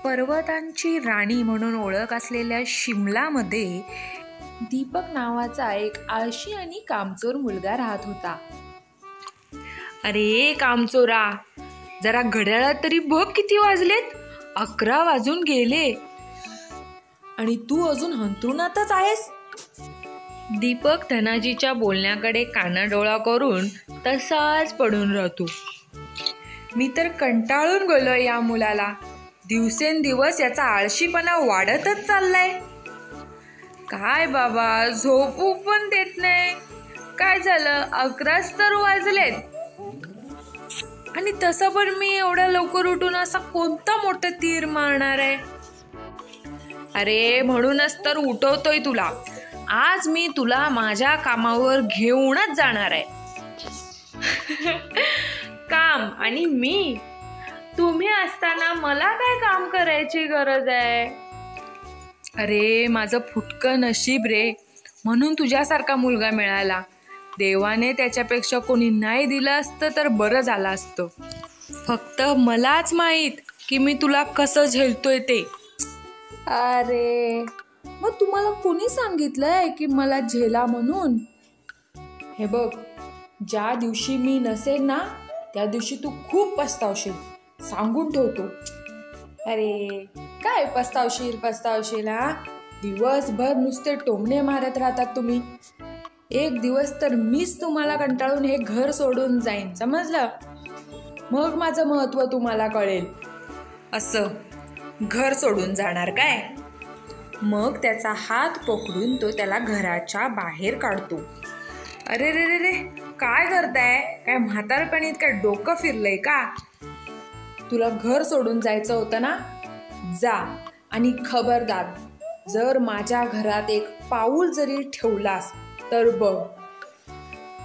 पर्वतांची राणी म्हणून ओळख असलेल्या शिमलामध्ये दीपक नावाचा एक आळशी आणि कामचोर मुलगा राहत होता. अरे कामचोरा, जरा घड्याळात तरी बघ किती वाजलेत. 11 वाजून गेले आणि तू अजून अंथरुणातच आहेस. दीपक धनाजीच्या बोलण्याकडे कानाडोळा करून तसाच पडून राहतो. मी तर कंटाळून गेलो या मुलाला. दिवसेंदिवस याचा आळशीपणा वाढतच चाललाय. काय बाबा, झोपू पण देत नाही. काय झालं, 11च तर वाजलेत. आणि तसं पण मी एवढ्या लवकर उठून असा कोणता मोठा तीर मारणार आहे. अरे म्हणूनच तर उठवतोय तुला. आज मी तुला माझ्या कामावर घेऊनच जाणार आहे. काम आणि मी? तुम्ही असताना मला काय काम करायची गरज आहे? अरे माझं फुटकं नशीब रे, म्हणून तुझ्यासारखा मुलगा मिळाला. देवाने त्याच्यापेक्षा कोणी नाही दिलं असतं तर बरं झालं असतं. फक्त मलाच माहीत की मी तुला कसं झेलतोय ते. अरे मग तुम्हाला कोणी सांगितलंय की मला झेला म्हणून? हे बघ, ज्या दिवशी मी नसेल ना त्या दिवशी तू खूप पस्तावशील, सांगून ठेवतो. अरे काय पस्तावशील हा? दिवसभर नुसते टोमणे मारत राहतात तुम्ही. एक दिवस तर मीच तुम्हाला कंटाळून हे घर सोडून जाईन, समजलं? मग माझं महत्त्व तुम्हाला कळेल. असं घर सोडून जाणार काय? मग त्याचा हात पकडून तो त्याला घराच्या बाहेर काढतो. अरे रे रे रे, काय करताय? काय म्हातारपणीत काय डोकं फिरलंय का? तुला घर सोडून जायचं होतं ना, जा. आणि खबरदार, जर माझ्या घरात एक पाऊल जरी ठेवलास तर बघ,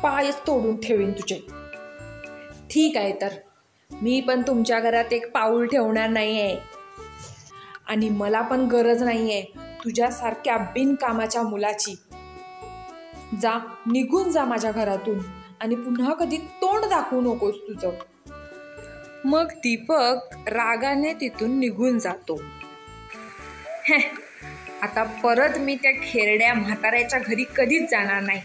पायच तोडून ठेवीन तुझे. ठीक आहे, तर मी पण तुमच्या घरात एक पाऊल ठेवणार नाहीये. आणि मला पण गरज नाहीये तुझ्यासारख्या बिनकामाच्या मुलाची. जा, निघून जा माझ्या घरातून आणि पुन्हा कधी तोंड दाखवू नकोस तुझं. मग दीपक रागाने तिथून निघून जातो. आता परत मी त्या खेरड्या म्हाताऱ्याच्या घरी कधीच जाणार नाही.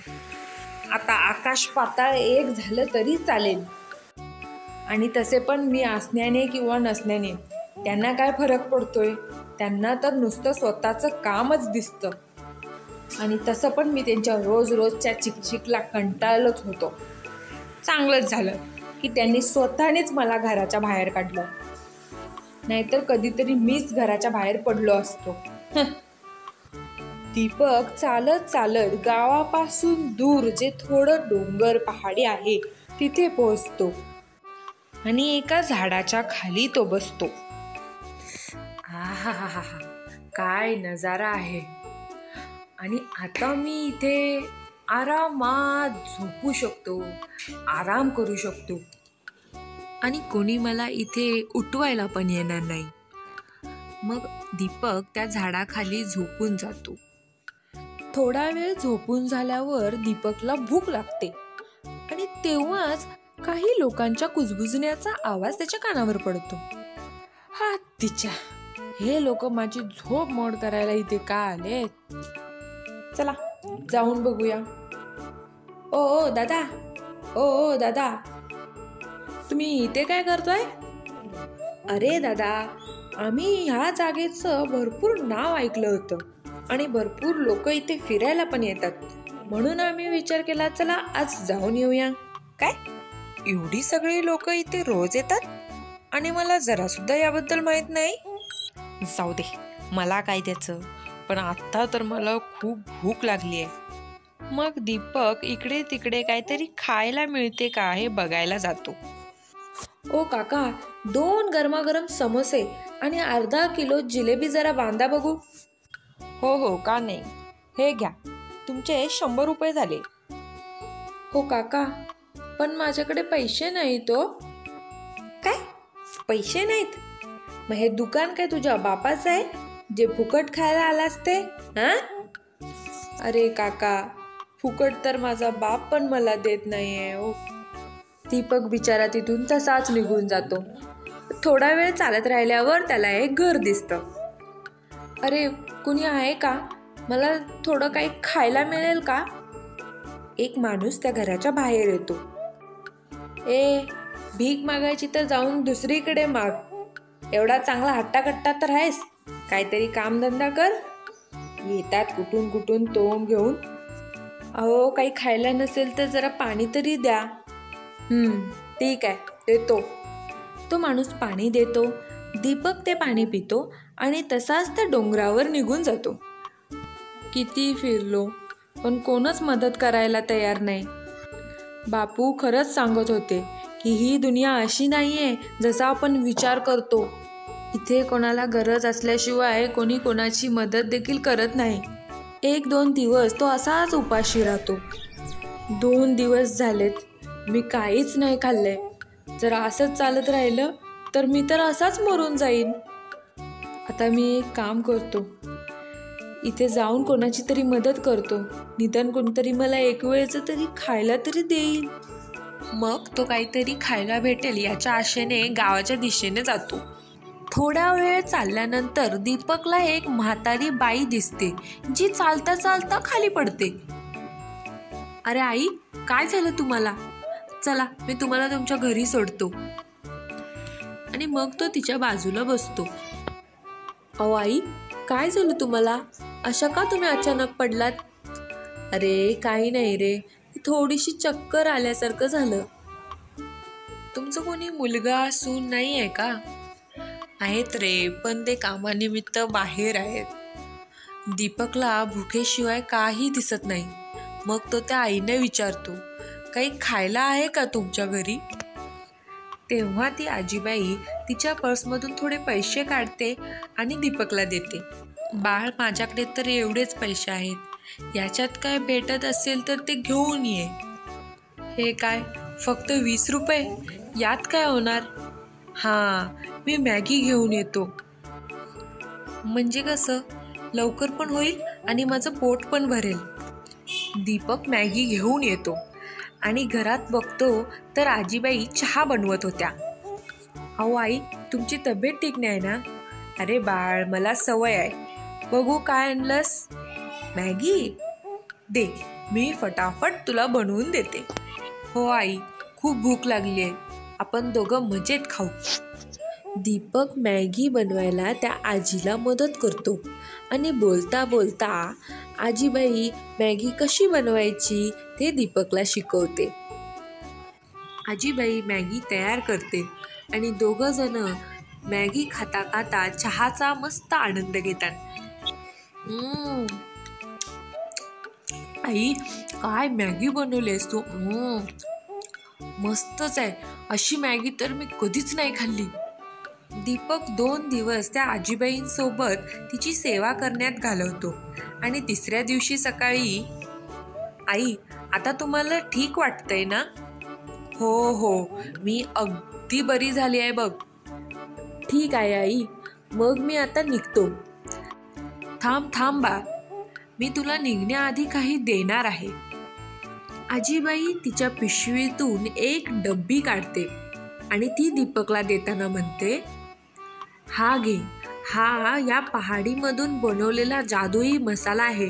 आता आकाश पाताळ एक झालं तरी चालेल. आणि तसे पण मी असण्याने किंवा नसण्याने त्यांना काय फरक पडतोय? त्यांना तर नुसतं स्वतःचं कामच दिसतं. आणि तसं पण मी त्यांच्या रोजच्या चिकचिकला कंटाळलोच होतो. चांगलंच झालं की त्यांनी स्वतःनेच मला घराच्या बाहेर काढलं, नाहीतर कधीतरी मीच घराच्या बाहेर पडलो असतो. दीपक चालत चालत गावापासून दूर जे थोडं डोंगर पहाडी आहे तिथे पोहोचतो आणि एका झाडाच्या खाली तो बसतो. आहाहाहा, काय नजारा आहे. आणि आता मी इथे आरामात झोपू शकतो, आराम करू शकतो. आणि कोणी मला इथे उठवायला पण येणार नाही. मग दीपक त्या झाडाखाली झोपून जातो. थोडा वेळ झोपून झाल्यावर दीपकला भूक लागते आणि तेव्हाच काही लोकांच्या कुजबुजण्याचा आवाज त्याच्या कानावर पडतो. हा तिच्या, हे लोक माझी झोप मोड करायला इथे का आले? चला जाऊन बघूया. ओ दादा, ओ दादा, तुम्ही इथे काय करताय? अरे दादा, आम्ही ह्या जागेचं भरपूर नाव ऐकलं होतं आणि भरपूर लोक इथे फिरायला पण येतात, म्हणून आम्ही विचार केला चला आज जाऊन येऊया. काय, एवढी सगळी लोक इथे रोज येतात आणि मला जरा सुद्धा याबद्दल माहित नाही? जाऊ दे, मला काय त्याचं, पण आता तर मला खूप भूक लागली आहे. मग दीपक इकडे तिकडे काहीतरी खायला मिळते का हे बघायला जातो. ओ काका, 2 गरमागरम समोसे आणि अर्धा किलो जिलेबी जरा बांधा बघू. हो, का नाही, हे घ्या, तुमचे 100 रुपये झाले. हो काका, पण माझ्याकडे पैसे नाहीत. काय, पैसे नाहीत? मग हे दुकान काय तुझ्या बापाचं आहे जे फुकट खायला आलास ते? अरे काका, फुकट तर माझा बाप पण मला देत नाहीये. दीपक बिचारा तिथून तसाच निघून जातो. थोडा वेळ चालत राहिल्यावर त्याला एक घर दिसतं. अरे, कुणी आहे का? मला थोडं काही खायला मिळेल का? एक माणूस त्या घराच्या बाहेर येतो. ए, भीक मागायची तर जाऊन दुसरीकडे माग. एवढा चांगला हट्टाकट्टा तर आहेस, काहीतरी कामधंदा कर. येतात कुठून कुठून तोंड घेऊन. अहो, काही खायला नसेल तर जरा पाणी तरी द्या. ठीक आहे, देतो. तो माणूस पाणी देतो. दीपक ते पाणी पितो आणि तसाच त्या डोंगरावर निघून जातो. किती फिरलो पण कोणच मदत करायला तयार नाही. बापू खरंच सांगत होते की ही दुनिया अशी नाहीये जसा आपण विचार करतो. इथे कोणाला गरज असल्याशिवाय कोणी कोणाची मदत देखील करत नाही. 1-2 दिवस तो असाच उपाशी राहतो. 2 दिवस झालेत, मी काहीच नाही खाल्लंय. जर असंच चालत राहिलं तर मी तर असाच मरून जाईन. आता मी एक काम करतो, इथे जाऊन कोणाची तरी मदत करतो. निदान कोणतरी मला एक वेळचं तरी खायला तरी देईल. मग तो काहीतरी खायला भेटेल याच्या आशेने गावाच्या दिशेने जातो. थोडा वेळ चालल्यानंतर दीपकला एक म्हातारी बाई दिसते, जी चालता चालता खाली पडते. अरे आई, काय झालं तुम्हाला? चला, मी तुम्हाला तुमच्या घरी सोडतो. आणि मग तो तिच्या बाजूला बसतो. अहो आई, काय झालं तुम्हाला? अशा का तुम्ही अचानक पडलात? अरे काही नाही रे, थोडीशी चक्कर आल्यासारखं झालं. तुमचं कोणी मुलगा सून नाही आहे का? आहेत रे, पण ते कामानिमित्त बाहेर आहेत. दीपकला भुकेशिवाय काही दिसत नाही. मग तो त्या आईने विचारतो, काही खायला आहे का तुमच्या घरी? तेव्हा ती आजीबाई तिच्या पर्समधून थोडे पैसे काढते आणि दीपकला देते. बाळ, माझ्याकडे तर एवढेच पैसे आहेत, याच्यात काय भेटत असेल तर ते घेऊन ये. हे काय, फक्त 20 रुपये? यात काय होणार? हां, मी मॅगी घेऊन येतो. म्हणजे कसं? लवकर पण होईल आणि माझं पोट पण भरेल. दीपक मॅगी घेऊन येतो आणि घरात बघतो तर आजीबाई चहा बनवत होत्या. अहो आई, तुमची तब्येत ठीक नाही ना? अरे बाळ, मला सवय आहे. बघू काय आणलंस? मॅगी? दे, मी फटाफट तुला बनवून देते. हो आई, खूप भूक लागली आहे, आपण दोघं मजेत खाऊ. दीपक मॅगी बनवायला त्या आजीला मदत करतो आणि बोलता बोलता आजीबाई मॅगी कशी बनवायची ते दीपकला शिकवते. आजीबाई मॅगी तयार करते आणि दोघं जण मॅगी खाता खाता चहाचा मस्त आनंद घेतात. आई, काय मॅगी बनवलीस तू? मस्तच आहे, अशी मॅगी तर मी कधीच नाही खाल्ली. दीपक 2 दिवस त्या आजीबाईंसोबत तिची सेवा करण्यात घालवतो आणि 3ऱ्या दिवशी सकाळी, आई, आता तुम्हाला ठीक वाटतंय ना? हो, मी अगदी बरी झाली आहे बघ. ठीक आहे आई, मग मी आता निघतो. थांब बा, मी तुला निघण्याआधी काही देणार आहे. आजीबाई तिच्या पिशवीतून एक डब्बी काढते आणि ती दीपकला देताना म्हणते, हा घे, हा या पहाडीमधून बनवलेला जादुई मसाला आहे.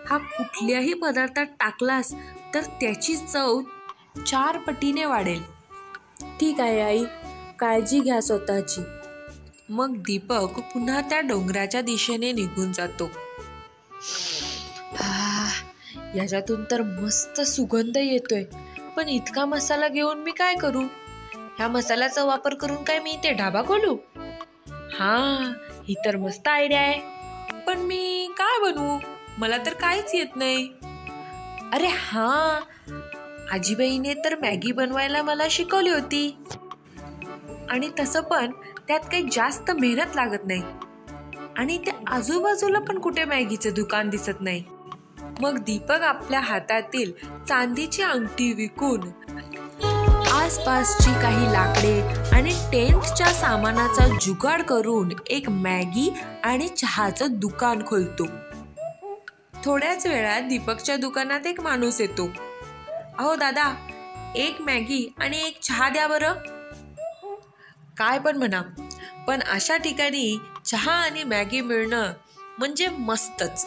हा कुठल्याही पदार्थात टाकलास तर त्याची चव 4 पटीने वाढेल. ठीक आहे आई, काळजी घ्या स्वतःची. मग दीपक पुन्हा त्या डोंगराच्या दिशेने निघून जातो. याच्यातून तर मस्त सुगंध येतोय, पण इतका मसाला घेऊन मी काय करू? ह्या मसाल्याचा वापर करून काय मी इथे ढाबा खोलू? ही तर मस्त आयडिया आहे, पण मी काय बनवू? मला तर काहीच येत नाही. अरे आजीबाईने तर मॅगी बनवायला मला शिकवली होती आणि तसं पण त्यात काही जास्त मेहनत लागत नाही आणि त्या आजूबाजूला पण कुठे मॅगीचं दुकान दिसत नाही. मग दीपक आपल्या हातातील चांदीची अंगठी विकून आसपासची काही लाकडे आणि टेंटच्या सामानाचा जुगाड करून एक मॅगी आणि चहाचं दुकान खोलतो. थोड्याच वेळात दीपकच्या दुकानात एक माणूस येतो. अहो दादा, एक मॅगी आणि एक चहा द्या बरं. काय पण म्हणा, पण अशा ठिकाणी चहा आणि मॅगी मिळणं म्हणजे मस्तच.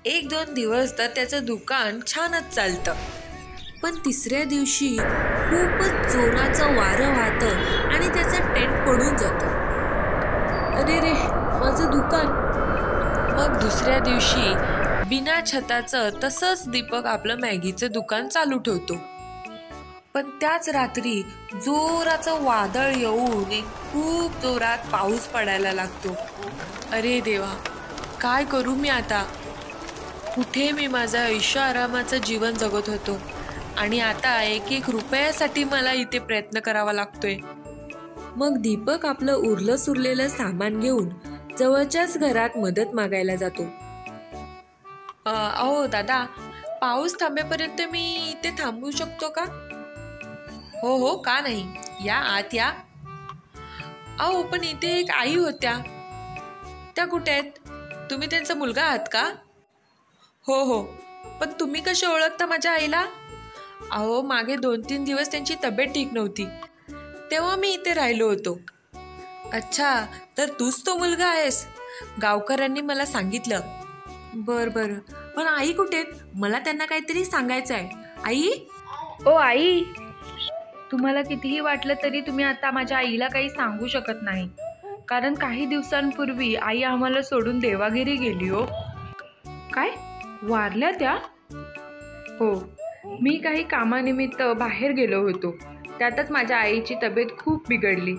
1-2 दिवस तर त्याचं दुकान छानच चालतं, पण तिसऱ्या दिवशी खूपच जोराचं वारं वाहतं आणि त्याचं टेंट पडून जातं. अरे रे, माझं दुकान. मग दुसऱ्या दिवशी बिना छताचं तसंच दीपक आपलं मॅगीचं दुकान चालू ठेवतो. पण त्याच रात्री जोराचं वादळ येऊन खूप जोरात पाऊस पडायला लागतो. अरे देवा, काय करू मी आता? कुठे मी माझं ऐशो आरामाचं जीवन जगत होतो आणि आता 1-1 रुपयासाठी मला इथे प्रयत्न करावा लागतोय. मग दीपक आपलं उरलं सुरलेलं सामान घेऊन जवळच्याच घरात मदत मागायला जातो. अहो दादा, पाऊस थांबेपर्यंत मी इथे थांबू शकतो का? हो हो, का नाही, या आत या. अहो पण इथे एक आई होत्या, त्या कुठे आहेत? तुम्ही त्यांचा मुलगा आहात का? हो हो, पण तुम्ही कसे ओळखता माझ्या आईला? अहो मागे 2-3 दिवस त्यांची तब्येत ठीक नव्हती, तेव्हा मी इथे राहिलो होतो. अच्छा, तर तूच तो मुलगा आहेस? गावकऱ्यांनी मला सांगितलं. बर बर, पण आई कुठे? मला त्यांना काहीतरी सांगायचं आहे. आई? ओ आई, तुम्हाला कितीही वाटलं तरी तुम्ही आता माझ्या आईला काही सांगू शकत नाही, कारण काही दिवसांपूर्वी आई आम्हाला सोडून देवाघरी गेली. हो. काय? वारल्या त्या? हो, मी काही कामानिमित्त बाहेर गेलो होतो, त्यातच माझ्या आईची तब्येत खूप बिघडली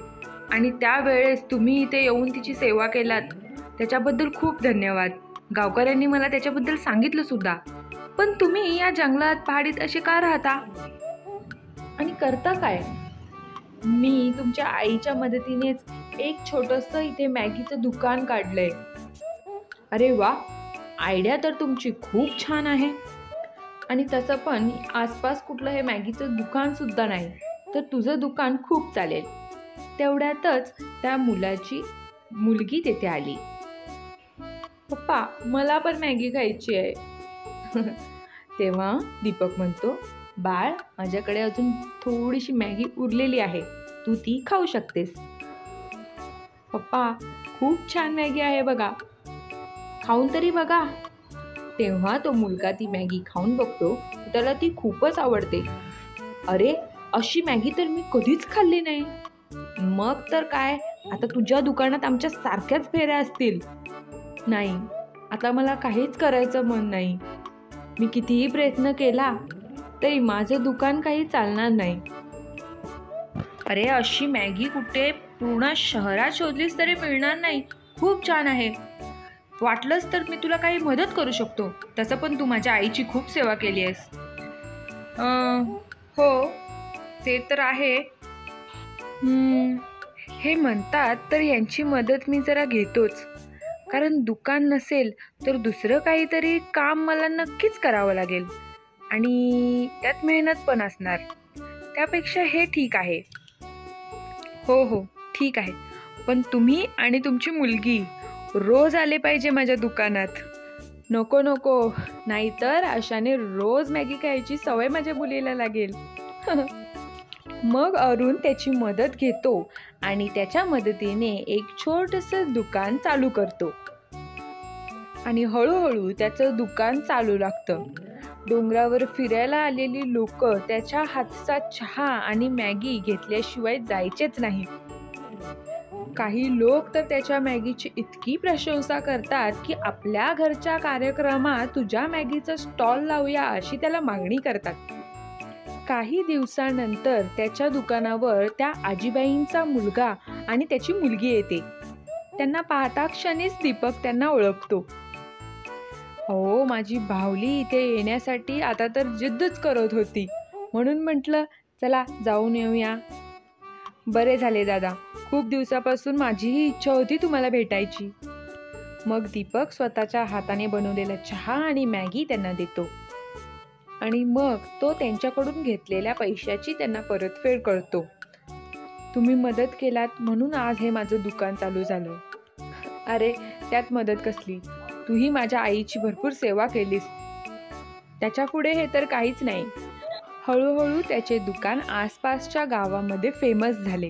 आणि त्यावेळेस तुम्ही इथे येऊन तिची सेवा केलात, त्याच्याबद्दल खूप धन्यवाद. गावकऱ्यांनी मला त्याच्याबद्दल सांगितलं सुद्धा. पण तुम्ही या जंगलात पहाडीत असे का राहता आणि करता काय? मी तुमच्या आईच्या मदतीनेच एक छोटंसं इथे मॅगीचं दुकान काढलंय. अरे वा, आयडिया तर तुमची खूप छान आहे. आणि तसं पण आसपास कुठलं हे मॅगीचं दुकान सुद्धा नाही, तर तुझं दुकान खूप चालेल. तेवढ्यातच त्या मुलाची मुलगी तिथे आली. पप्पा, मला पण मॅगी खायची आहे. तेव्हा दीपक म्हणतो, बाळ, माझ्याकडे अजून थोडीशी मॅगी उरलेली आहे, तू ती खाऊ शकतेस. पप्पा, खूप छान मॅगी आहे बघा, खाऊन तरी बघा. तेव्हा तो मुलगा ती मॅगी खाऊन बघतो, त्याला ती खूपच आवडते. अरे, अशी मॅगी तर मी कधीच खाल्ली नाही. मग तर काय, आता तुझ्या दुकानात आमच्या सारख्याच फेऱ्या असतील. नाही, आता मला काहीच करायचं मन नाही. मी कितीही प्रयत्न केला तरी माझं दुकान काही चालणार नाही. अरे, अशी मॅगी कुठे पूर्ण शहरात शोधलीस तरी मिळणार नाही. खूप छान आहे. वाटलंच तर मी तुला काही मदत करू शकतो. तसं पण तू माझ्या आईची खूप सेवा केली आहेस. हो, ते तर आहे. हे म्हणतात तर यांची मदत मी जरा घेतोच, कारण दुकान नसेल तर दुसरं काहीतरी काम मला नक्कीच करावं लागेल आणि त्यात मेहनत पण असणार. त्यापेक्षा हे ठीक आहे. हो हो, ठीक आहे, पण तुम्ही आणि तुमची मुलगी रोज आले पाहिजे माझ्या दुकानात. नको नको, नाहीतर अशाने रोज मॅगी खायची सवय माझ्या मुलीला लागेल. मग अरुण त्याची मदत घेतो आणि त्याच्या मदतीने एक छोटंसं दुकान चालू करतो आणि हळूहळू त्याचं दुकान चालू लागतं. डोंगरावर फिरायला आलेली लोक त्याच्या हातचा चहा आणि मॅगी घेतल्याशिवाय जायचेच नाही. काही लोक तर त्याच्या मॅगीची इतकी प्रशंसा करतात की आपल्या घरच्या कार्यक्रमात तुझ्या मॅगीचा स्टॉल लावूया अशी त्याला मागणी करतात. काही दिवसानंतर त्याच्या दुकानावर त्या आजीबाईंचा मुलगा आणि त्याची मुलगी येते. त्यांना पाहता क्षणीच दीपक त्यांना ओळखतो. हो, माझी बाहुली इथे येण्यासाठी आता तर जिद्दच करत होती, म्हणून म्हटलं चला जाऊन येऊया. बरे झाले दादा, खूप दिवसापासून माझीही इच्छा होती तुम्हाला भेटायची. मग दीपक स्वतःच्या हाताने बनवलेला चहा आणि मॅगी त्यांना देतो आणि मग तो त्यांच्याकडून घेतलेल्या पैशाची त्यांना परतफेड करतो. तुम्ही मदत केलात म्हणून आज हे माझं दुकान चालू झालं. अरे, त्यात मदत कसली, तूही माझ्या आईची भरपूर सेवा केलीस, त्याच्या पुढे हे तर काहीच नाही. हळूहळू त्याचे दुकान आसपासच्या गावामध्ये फेमस झाले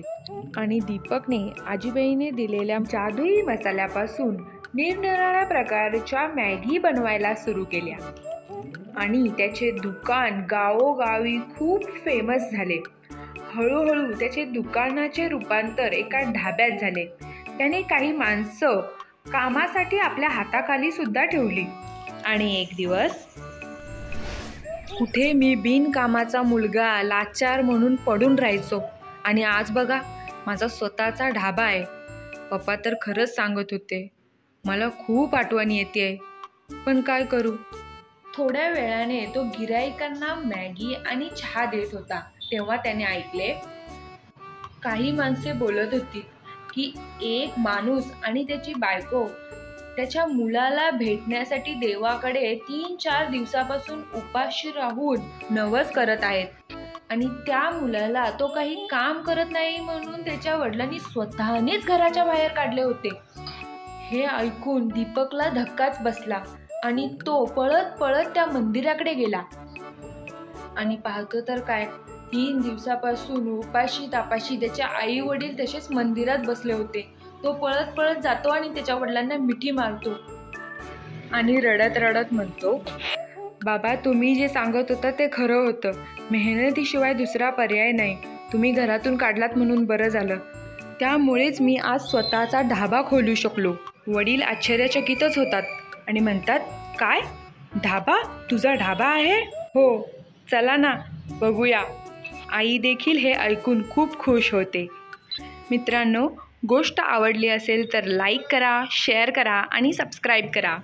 आणि दीपकने आजीबाईने दिलेल्या जादुई मसाल्यापासून निरनिराळ्या प्रकारच्या मॅगी बनवायला सुरू केल्या आणि त्याचे दुकान गावोगावी खूप फेमस झाले. हळूहळू त्याचे दुकानाचे रूपांतर एका ढाब्यात झाले. त्याने काही माणसं कामासाठी आपल्या हाताखाली सुद्धा ठेवली. आणि एक दिवस कुठे मी बिनकामाचा मुलगा लाचार म्हणून पडून राहायचो आणि आज बघा माझा स्वतःचा ढाबा आहे. पप्पा तर खरंच सांगत होते, मला खूप आठवण येते, पण काय करू. थोड्या वेळाने तो गिऱ्हाईकांना मॅगी आणि चहा देत होता. तेव्हा त्याने ऐकले काही माणसे बोलत होती की एक माणूस आणि त्याची बायको त्याच्या मुलाला भेटण्यासाठी देवाकडे 3-4 दिवसापासून उपाशी राहून नवस करत आहेत आणि त्या मुलाला तो काही काम करत नाही म्हणून त्याच्या वडिलांनी स्वतःनेच घराच्या बाहेर काढले होते. हे ऐकून दीपकला धक्काच बसला आणि तो पळत पळत त्या मंदिराकडे गेला आणि पाहतो तर काय, 3 दिवसापासून उपाशी तापाशी त्याचे आई वडील तसेच मंदिरात बसले होते. तो पळत पळत जातो आणि त्याच्या वडिलांना मिठी मारतो आणि रडत रडत म्हणतो, बाबा तुम्ही जे सांगत होता ते खरं होतं. मेहनतीशिवाय दुसरा पर्याय नाही. तुम्ही घरातून काढलात म्हणून बरं झालं. त्यामुळेच मी आज स्वतःचा ढाबा खोलू शकलो. वडील आश्चर्यचकितच होतात आणि म्हणतात, काय ढाबा? तुझा ढाबा आहे? हो, चला ना बघूया. आई देखील हे ऐकून खूप खुश होते. मित्रांनो, गोष्ट आवडली असेल तर लाईक करा, शेअर करा आणि सबस्क्राईब करा.